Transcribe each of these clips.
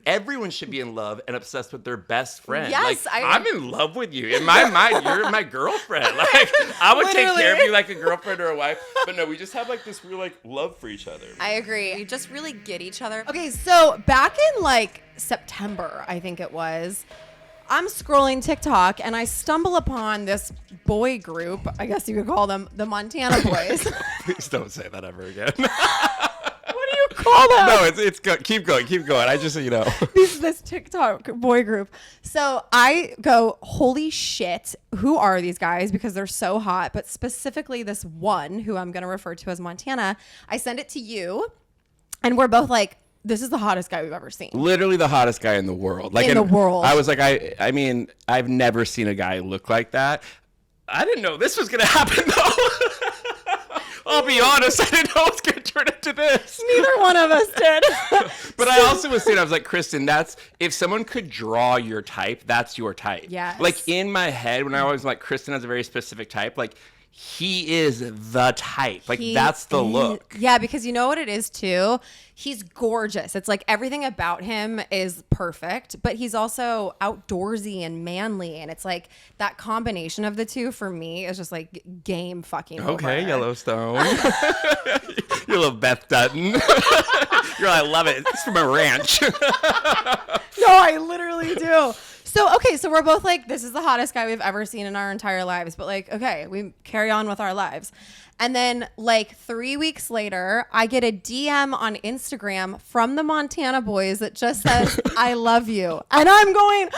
everyone should be in love and obsessed with their best friend. Yes, like, I'm in love with you. In my mind, you're my girlfriend. Like, I would take care of you like a girlfriend or a wife. But no, we just have like this real like love for each other. I agree. We just really get each other. Okay, so back in like September, I think it was, I'm scrolling TikTok and I stumble upon this boy group. I guess you could call them the Montana Boys. Please don't say that ever again. What do you call them? No, it's good. Keep going. I just, This TikTok boy group. So I go, holy shit, who are these guys? Because they're so hot. But specifically this one who I'm going to refer to as Montana. I send it to you and we're both like, this is the hottest guy we've ever seen. Literally the hottest guy in the world. Like in the world. I was like, I mean, I've never seen a guy look like that. I didn't know this was going to happen, though. I'll be honest. I didn't know it was going to turn into this. Neither one of us did. But I also was saying, I was like, Kristin, if someone could draw your type, that's your type. Yes. Like in my head, when I was like, Kristin has a very specific type, like, he is the type. Like, that's the look. Yeah, because you know what it is, too? He's gorgeous. It's like everything about him is perfect, but he's also outdoorsy and manly. And it's like that combination of the two, for me, is just like game fucking over. Okay, Yellowstone. You're a little Beth Dutton. You're like, I love it. It's from a ranch. No, I literally do. So, okay, so we're both like, this is the hottest guy we've ever seen in our entire lives. But like, okay, we carry on with our lives. And then like 3 weeks later, I get a DM on Instagram from the Montana Boys that just says, I love you. And I'm going,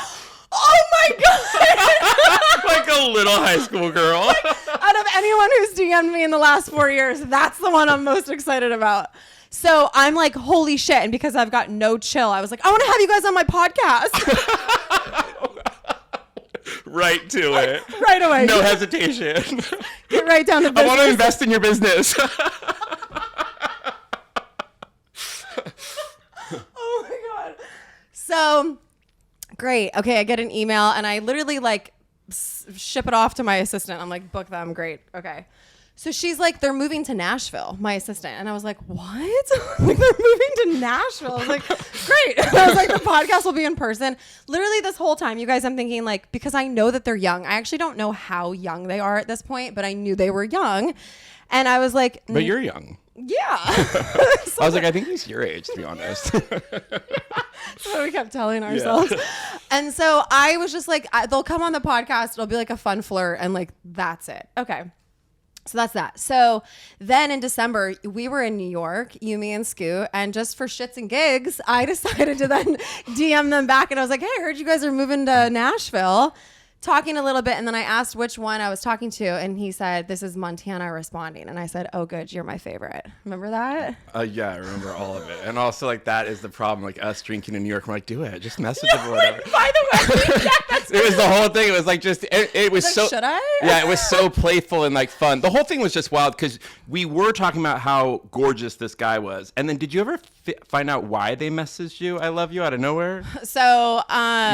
oh my God. Like a little high school girl. Like, out of anyone who's DM'd me in the last 4 years, that's the one I'm most excited about. So I'm like, holy shit. And because I've got no chill, I was like, I want to have you guys on my podcast. Right to it. Right away. No hesitation. Get right down to business. I want to invest in your business. Oh my God. So great. Okay. I get an email and I literally like ship it off to my assistant. I'm like, book them. Great. Okay. So she's like, they're moving to Nashville, my assistant. And I was like, what? Like, they're moving to Nashville. I was like, great. I was like, the podcast will be in person. Literally this whole time, you guys, I'm thinking like, because I know that they're young. I actually don't know how young they are at this point, but I knew they were young. And I was like, but you're young. Yeah. I was like, I think he's your age, to be honest. That's what we kept telling ourselves. Yeah. And so I was just like, they'll come on the podcast. It'll be like a fun flirt. And like, that's it. Okay. So that's that. So then in December, we were in New York, you, me, and Scoot. And just for shits and gigs, I decided to then DM them back. And I was like, hey, I heard you guys are moving to Nashville. Talking a little bit. And then I asked which one I was talking to. And he said, this is Montana responding. And I said, oh, good. You're my favorite. Remember that? Yeah, I remember all of it. And also, like, that is the problem. Like, us drinking in New York, we're like, do it. Just message him or whatever. By the way, it was the whole thing. It was like, just, it was like, so. Should I? Yeah, it was so playful and like fun. The whole thing was just wild because we were talking about how gorgeous this guy was. And then did you ever find out why they messaged you, I love you, out of nowhere? So,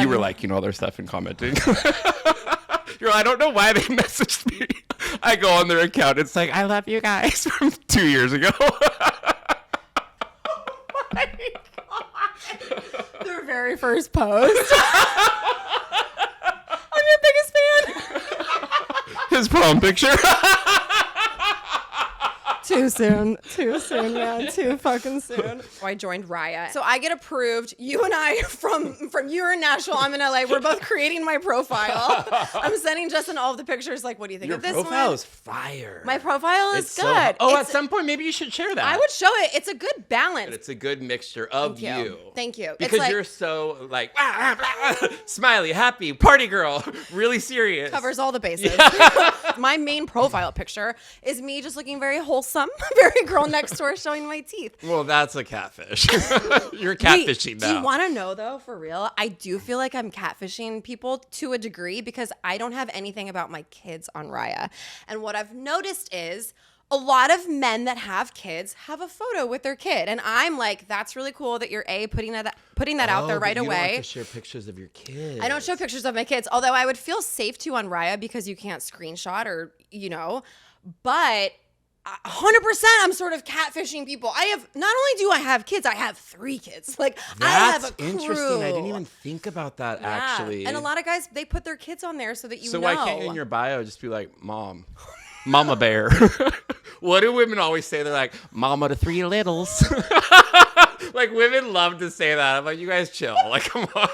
you were liking all their stuff and commenting. You're like, I don't know why they messaged me. I go on their account. It's like, I love you guys from 2 years ago. Oh my God. Their very first post. I'm your biggest fan. His prom picture. Too soon, man. Too fucking soon. I joined Raya. So I get approved. You and I, from you in Nashville, I'm in LA. We're both creating my profile. I'm sending Justin all of the pictures. Like, what do you think of this one? Your profile is fire. My profile is good. At some point, maybe you should share that. I would show it. It's a good balance. But it's a good mixture of you. Thank you. Because like, you're so like, smiley, happy, party girl, really serious. Covers all the bases. Yeah. My main profile picture is me just looking very wholesome. Very girl next door showing my teeth. Well, that's a catfish. You're catfishing now. Do you want to know, though, for real? I do feel like I'm catfishing people to a degree because I don't have anything about my kids on Raya. And what I've noticed is a lot of men that have kids have a photo with their kid. And I'm like, that's really cool that you're putting that out there right away. You don't like to share pictures of your kids. I don't show pictures of my kids, although I would feel safe to on Raya because you can't screenshot or, but 100% I'm sort of catfishing people. Not only do I have kids, I have 3 kids. Like I have a crew. Interesting. I didn't even think about that actually. And a lot of guys, they put their kids on there so that you So know. why can't you in your bio just be like, Mama bear? What do women always say? They're like, Mama to 3 littles. Like women love to say that. I'm like, you guys chill. Like, come on. Mama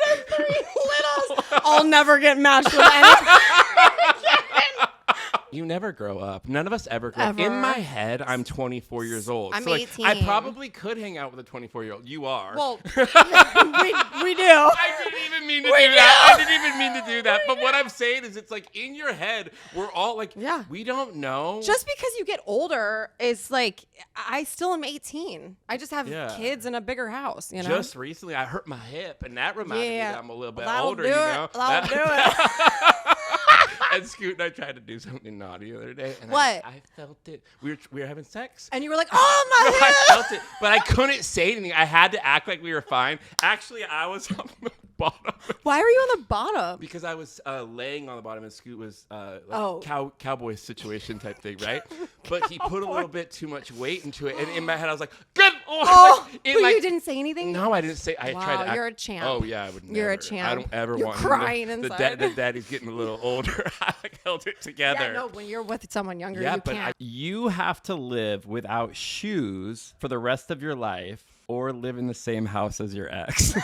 to 3 littles. I'll never get matched with anything. You never grow up. None of us ever grow up. In my head, I'm 24 years old. I'm so, like, 18. I probably could hang out with a 24-year-old. You are. Well, we do. I didn't even mean to do that. I didn't even mean to do that. But what I'm saying is it's like in your head, we're all like, we don't know. Just because you get older is like, I still am 18. I just have kids in a bigger house, you know? Just recently, I hurt my hip, and that reminded me that I'm a little bit older, do you it. know? That'll do it. And Scoot and I tried to do something naughty the other day. And What? I felt it. We were having sex. And you were like, oh, my I head. felt it, but I couldn't say anything. I had to act like we were fine. Actually, I was on the bottom. Why were you on the bottom? Because I was laying on the bottom, and Scoot was cowboy situation type thing, right? But he put a little bit too much weight into it, and in my head, I was like, "Good." You didn't say anything? No, I didn't say. I tried to act. You're a champ. Oh yeah, I would never. You're a champ. I don't ever You're want crying him to, inside. the daddy's getting a little older. I held it together. Yeah, no, when you're with someone younger, Yeah, you but can't. you have to live without shoes for the rest of your life, or live in the same house as your ex.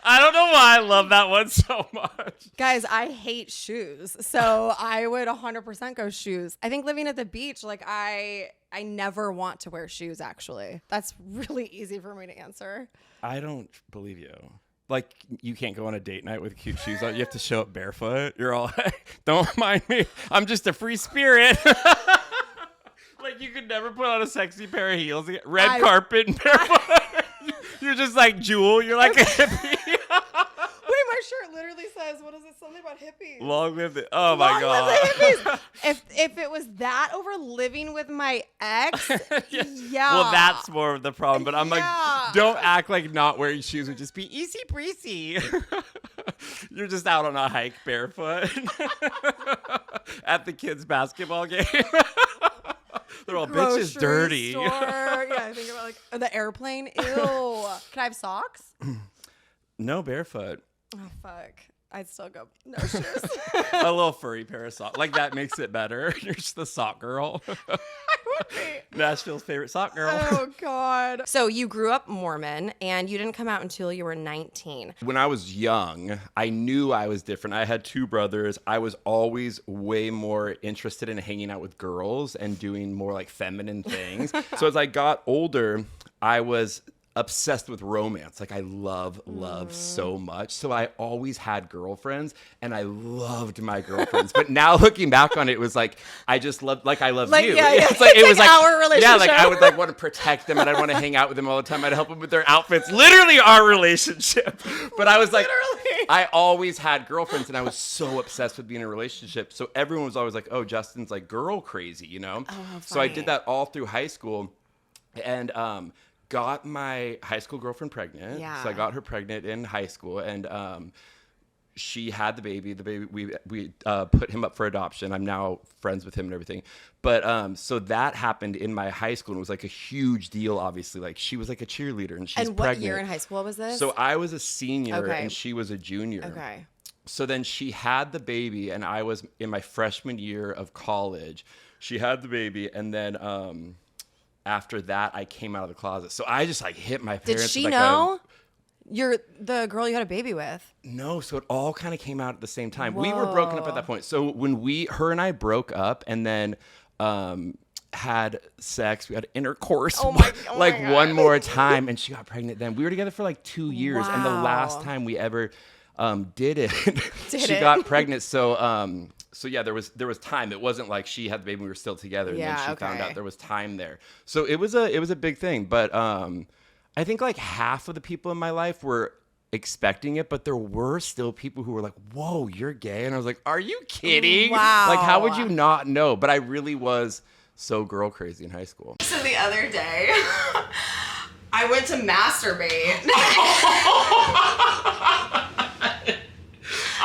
I don't know why I love that one so much. Guys, I hate shoes. So I would 100% go shoes. I think living at the beach, like I never want to wear shoes, actually. That's really easy for me to answer. I don't believe you. Like, you can't go on a date night with cute shoes on. You have to show up barefoot. You're all like, don't mind me. I'm just a free spirit. Like, you could never put on a sexy pair of heels. Red carpet and barefoot. You're just like Jewel. You're like a hippie. Wait, my shirt literally says, what is it? Something about hippies. Long live it. Oh, my God. Long live the hippies. If it was that over living with my ex, yeah. Well, that's more of the problem. But I'm like, don't act like not wearing shoes would just be easy breezy. You're just out on a hike barefoot at the kids' basketball game. They're all bitches dirty. Store. Yeah, I think about like the airplane. Ew. Can I have socks? No, barefoot. Oh, fuck. I'd still go no shoes. A little furry pair of socks. Like, that makes it better. You're just the sock girl. I would be. Nashville's favorite sock girl. Oh, God. So you grew up Mormon, and you didn't come out until you were 19. When I was young, I knew I was different. I had 2 brothers. I was always way more interested in hanging out with girls and doing more like feminine things. So as I got older, I was obsessed with romance. Like, I love so much. So I always had girlfriends, and I loved my girlfriends. But now looking back on it, it was like, I just loved, like, I love like, you. Yeah, It's like, it was like our relationship. Yeah, like I would like want to protect them, and I'd want to hang out with them all the time. I'd help them with their outfits. Literally our relationship. But I was like, I always had girlfriends, and I was so obsessed with being in a relationship. So everyone was always like, oh, Justin's like girl crazy, you know? Oh, so I did that all through high school. And got my high school girlfriend pregnant. Yeah. So I got her pregnant in high school, and she had the baby. The baby, we put him up for adoption. I'm now friends with him and everything. But so that happened in my high school, and it was like a huge deal, obviously. Like, she was like a cheerleader, and she's pregnant. And what year in high school was this? So I was a senior, and she was a junior. Okay. So then she had the baby, and I was in my freshman year of college. She had the baby, and then after that, I came out of the closet. So I just like hit my parents. Did she with, know you're the girl you had a baby with? No. So it all kind of came out at the same time. Whoa. We were broken up at that point. So when her and I broke up, and then had sex, we had intercourse one more time, and she got pregnant then. We were together for like 2 years. Wow. And the last time we ever did it, she got pregnant. So yeah, there was time. It wasn't like she had the baby and we were still together, and then she found out there was time there. So it was a big thing. But I think like half of the people in my life were expecting it, but there were still people who were like, "Whoa, you're gay," and I was like, "Are you kidding? Wow. Like, how would you not know?" But I really was so girl crazy in high school. So the other day, I went to masturbate.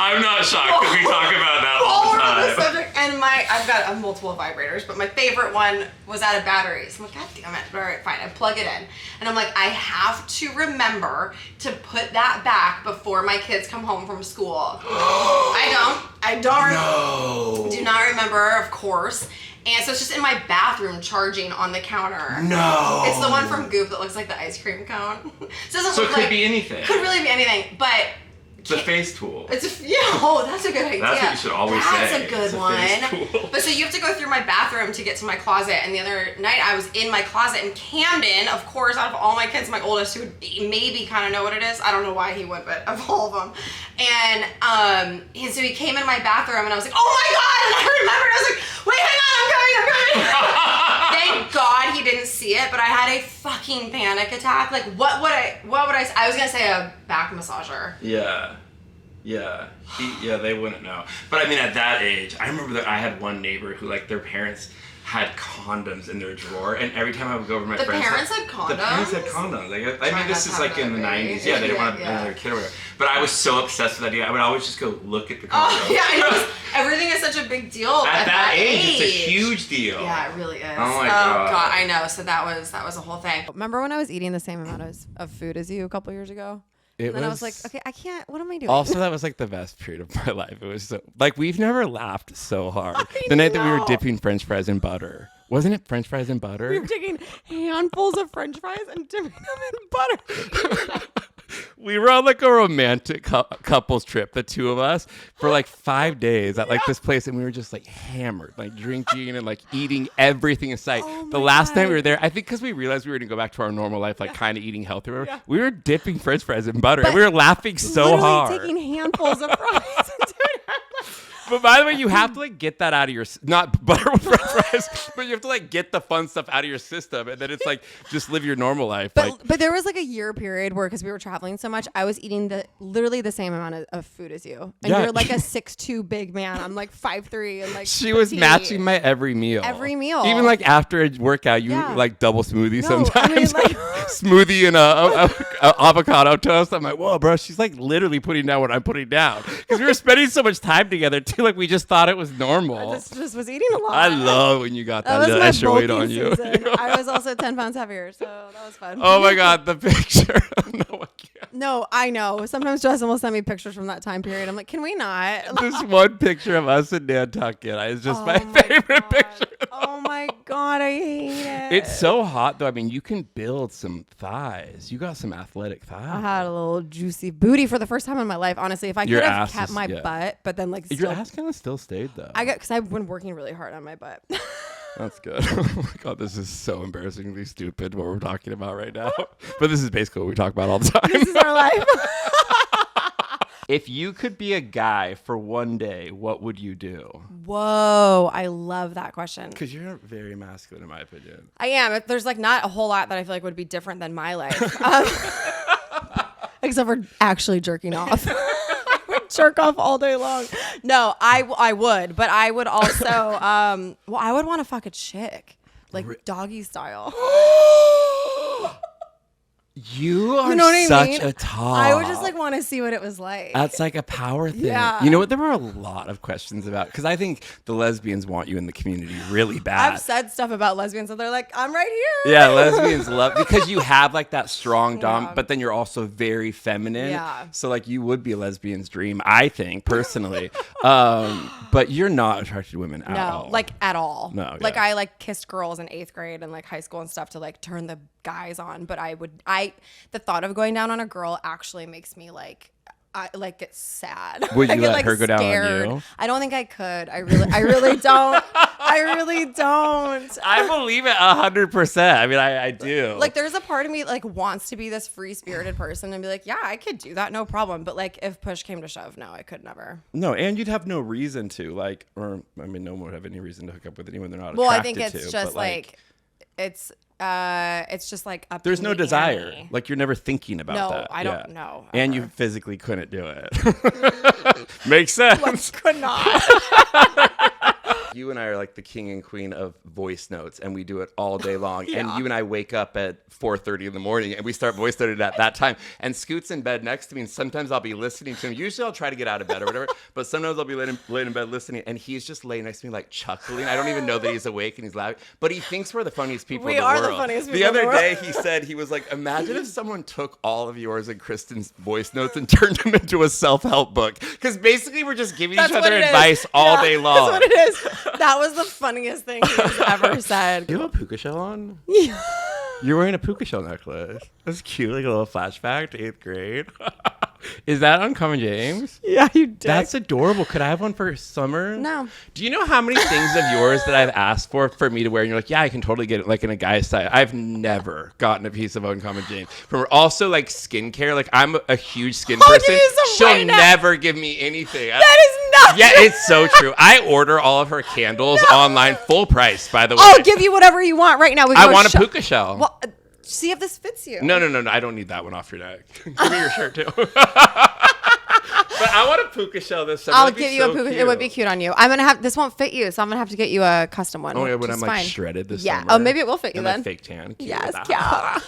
I'm not shocked because we talk about that all the time. And I've got multiple vibrators, but my favorite one was out of batteries. I'm like, God damn it. All right, fine. I plug it in. And I'm like, I have to remember to put that back before my kids come home from school. I do not remember, of course. And so it's just in my bathroom charging on the counter. No. It's the one from Goop that looks like the ice cream cone. So it could be anything. Could really be anything, but... It's a face tool. That's a good idea. That's what you should always say. That's a good one. Face tool. But so you have to go through my bathroom to get to my closet. And the other night I was in my closet, and Camden, of course, out of all my kids, my oldest, who would maybe kind of know what it is. I don't know why he would, but of all of them. And so he came in my bathroom, and I was like, oh my God! And I remembered, I was like, wait, hang on, I'm coming. Thank God he didn't see it, but I had a fucking panic attack. Like, what would I say? I was gonna say a back massager. Yeah, they wouldn't know. But I mean, at that age, I remember that I had one neighbor who, like, their parents had condoms in their drawer, and every time I would go over to my friend's house... The parents had condoms. Like, I mean, this is like in the 90s. Yeah, they didn't want to bring their kid or whatever. But I was so obsessed with that idea. I would always just go look at the condom. Oh, yeah, I know. Everything is such a big deal at that age. It's a huge deal. Yeah, it really is. Oh my God. I know. So that was a whole thing. Remember when I was eating the same amount of food as you a couple years ago? And then I was like, okay, I can't. What am I doing? Also, that was like the best period of my life. It was so, like, we've never laughed so hard. The night that we were dipping French fries in butter. Wasn't it French fries in butter? We were taking handfuls of French fries and dipping them in butter. We were on like a romantic couples trip, the two of us, for like 5 days at like this place, and we were just like hammered, like drinking and like eating everything in sight. The last night we were there, I think because we realized we were going to go back to our normal life, like kind of eating healthy. We were dipping French fries in butter, and we were laughing so hard. Taking handfuls of fries and doing But by the way, you have to like get that out of your, not butter with French fries, but you have to like get the fun stuff out of your system, and then it's like just live your normal life. But there was like a year period where, because we were traveling so much, I was eating literally the same amount of food as you, and you're like a 6'2" big man. I'm like 5'3" and like she was matching my every meal. Even like after a workout, you like double smoothie sometimes. I mean, like smoothie and a avocado toast. I'm like, whoa, bro, she's like literally putting down what I'm putting down, because we were spending so much time together too. Like we just thought it was normal. I just was eating a lot. I love when you got that little extra weight on you. I was also 10 pounds heavier, so that was fun. Oh my God, the picture. No, I know. Sometimes Justin will send me pictures from that time period. I'm like, can we not? This one picture of us in Nantucket is just my favorite picture. Oh my God, I hate it. It's so hot though. I mean, you can build some thighs. You got some athletic thighs. I had a little juicy booty for the first time in my life. Honestly, if I could have kept my butt, but then like your ass kind of still stayed though. Because I've been working really hard on my butt. That's good. Oh my God, this is so embarrassingly stupid what we're talking about right now. But this is basically what we talk about all the time. This is our life. If you could be a guy for one day, what would you do? Whoa, I love that question. Because you're very masculine, in my opinion. I am. There's like not a whole lot that I feel like would be different than my life. Except for actually jerking off. Jerk off all day long. No, I would, but I would also I would want to fuck a chick, like doggy style. You are such a top. I would just like want to see what it was like. That's like a power thing. Yeah. You know what? There were a lot of questions about, because I think the lesbians want you in the community really bad. I've said stuff about lesbians, so they're like, I'm right here. Yeah, lesbians love, because you have like that strong dom, but then you're also very feminine. Yeah. So like you would be a lesbian's dream, I think, personally. But you're not attracted to women at all. No, like at all. No. Like I like kissed girls in 8th grade and like high school and stuff to like turn the guys on, but the thought of going down on a girl actually makes me like get sad. Would you I get, let her go down on you? I don't think I could. I really don't. I really don't. I believe it 100%. I mean, I do. Like, there's a part of me like wants to be this free-spirited person and be like, yeah, I could do that, no problem. But like, if push came to shove, no, I could never. No, and you'd have no reason to no one would have any reason to hook up with anyone they're not attracted to. Well, I think it's just like it's just like up. There's no desire. Like you're never thinking about that. No, I don't know. And you physically couldn't do it. Makes sense. Like, could not. You and I are like the king and queen of voice notes, and we do it all day long. And you and I wake up at 4:30 in the morning, and we start voice noting at that time. And Scoot's in bed next to me, and sometimes I'll be listening to him. Usually I'll try to get out of bed or whatever, but sometimes I'll be laying in bed listening, and he's just laying next to me like chuckling. I don't even know that he's awake and he's loud, but he thinks we're the funniest people in the world. We are the funniest people The in the other world. day he said, he was like, imagine if someone took all of yours and Kristin's voice notes and turned them into a self-help book. Because basically we're just giving each other advice all day long. That's what it is. That was the funniest thing he's ever said. You have a puka shell on? Yeah. You're wearing a puka shell necklace. That's cute, like a little flashback to 8th grade. Is that Uncommon James? Yeah, you did. That's adorable. Could I have one for summer? No. Do you know how many things of yours that I've asked for me to wear? And you're like, yeah, I can totally get it like in a guy's size. I've never gotten a piece of Uncommon James. From also like skincare. Like I'm a huge skin person. give you some She'll right now. never give me anything. That is not. Yeah, it's so true. I order all of her candles online, full price, by the way. I'll give you whatever you want right now. We can I go want a puka shell. Well, see if this fits you. No. I don't need that one off your neck. Give me your shirt too. But I want a puka shell this summer. I'll give you a puka. It would be cute on you. I'm gonna have this won't fit you, so I'm gonna have to get you a custom one. Oh yeah, when which I'm is like fine. shredded this yeah. summer. Oh, maybe it will fit you and then. Like fake tan. Cute. Yes, yeah.